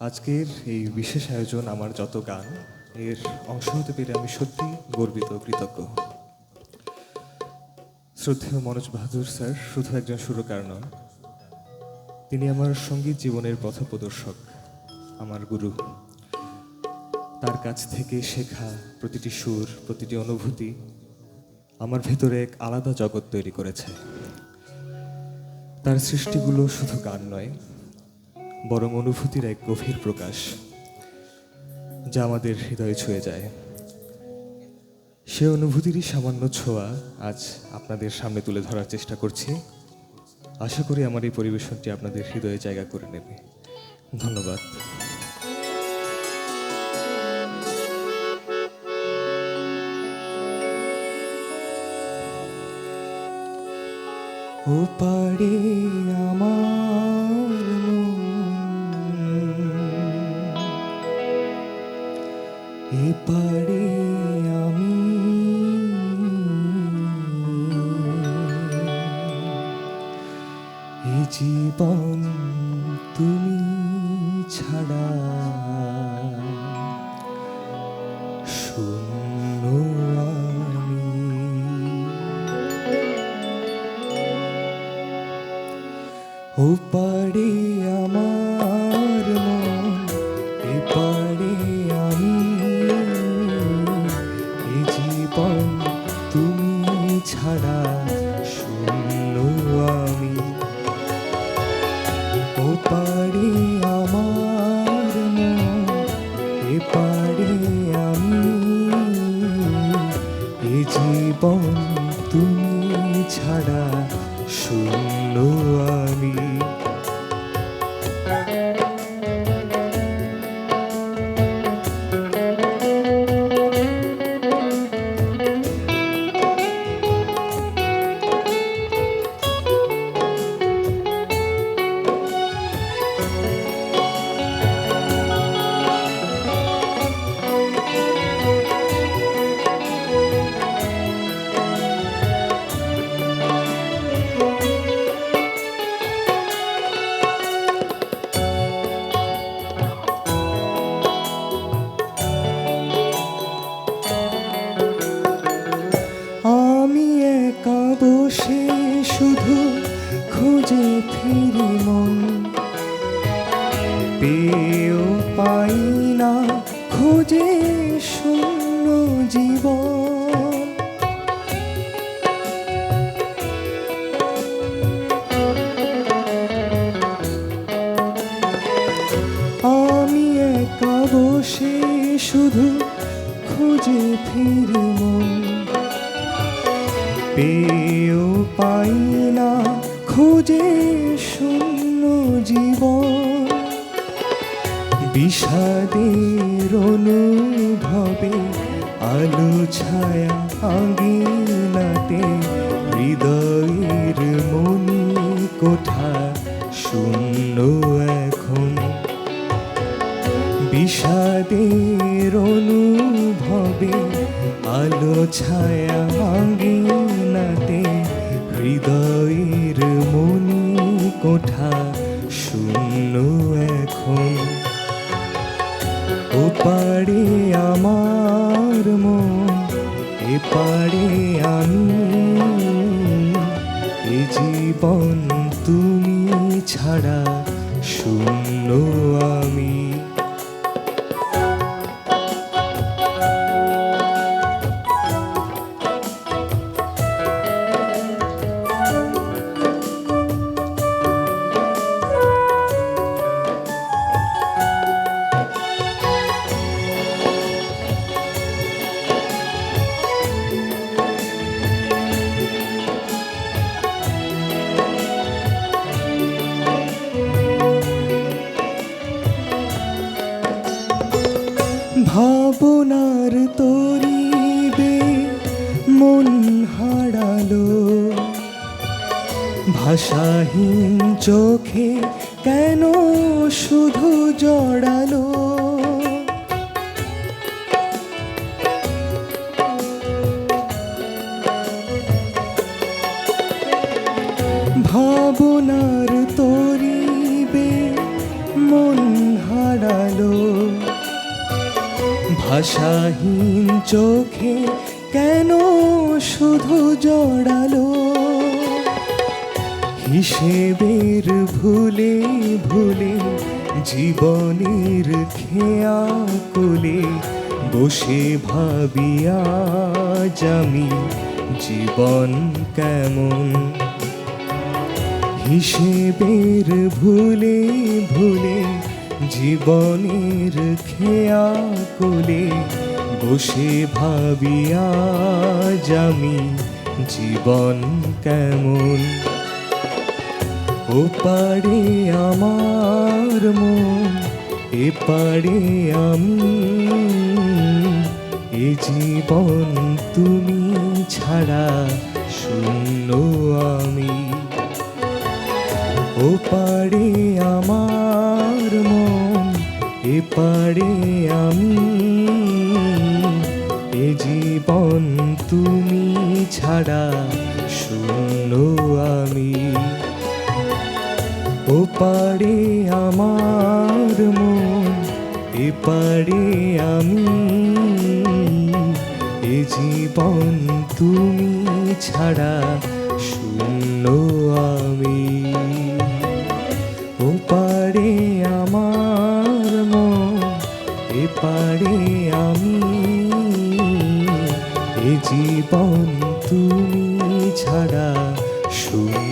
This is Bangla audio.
আজকের এই বিশেষ আয়োজন আমার যত গান এর অংশ হতে পেরে আমি সত্যি গর্বিত কৃতজ্ঞ। শ্রদ্ধেয় মনোজ বাহাদুর স্যার শুধু একজন সুরকার নন, তিনি আমার সঙ্গীত জীবনের পথপ্রদর্শক, আমার গুরু। তার কাছ থেকে শেখা প্রতিটি সুর, প্রতিটি অনুভূতি আমার ভেতরে এক আলাদা জগৎ তৈরি করেছে। তার সৃষ্টিগুলো শুধু গান নয়, বরং অনুভূতির এক গভীর প্রকাশ, যা আমাদের হৃদয়ে ছুঁয়ে যায়। সে অনুভূতিরই সামান্য ছোঁয়া আজ আপনাদের সামনে তুলে ধরার চেষ্টা করছি। আশা করি আমার এই পরিবেশনটি আপনাদের হৃদয়ে জায়গা করে নেবে। ধন্যবাদ। ও পারে আমার এ পারে আমি, এ জীবন তুমি ছাড়া শূন্য আমি। ও পারে আমার মন, এ পারে আমি, এ জীবন তুমি ছাড়া শূন্য আমি। ও পারে আমার মন, এ পারে আমি, এ জীবন তুমি ছাড়া শূন্য আমি। আমি একা বসে শুধু খুঁজে ফিরি মন, পেয়েও পাই না খুঁজে শূন্য জীবন। আমি একা বসে শুধু খুঁজে ফিরি মন, পেয়েও পাই না খুঁজে শূন্য জীবন। বিষাদের অনুভবে আলো ছায়া আঙিনাতে হৃদয়ের মনি কোঠা শূন্য এখন। বিষাদের অনুভবে আলো ছায়া আঙিনাতে হৃদয়ের মনি কোঠা শূন্য এখন। ও পারে আমার মন, এ পারে আমি, এ জীবন তুমি ছাড়া শূন্য আমি। ভাবনার তরিবে মন হারালো, ভাষাহীন চোখে কেন শুধু জড়ালো। ভাবনার তরিবে মন হারালো, ভাষাহীন চোখে কেন শুধু জড়ালো, হিসেবের ভুলে ভুলে জীবনের খেয়া কোলে বসে ভাবি আজ আমি জীবন কেমন। হিসেবের ভুলে ভুলে জীবনের খেয়া কোলে বসে ভাবি আজ আমি জীবন কেমন। ওপারে আমার মন, এপারে আমি, এ জীবন তুমি ছাড়া শূন্য আমি। ওপারে আমার মন, এপারে আমি, এ জীবন তুমি ছাড়া শূন্য আমি। ওপারে আমার মন, এপারে আমি, এ জীবন তুমি ছাড়া শূন্য আমি। ওপারে আমার মন, এপারে আমি, এ জীবন তুমি ছাড়া শূন্য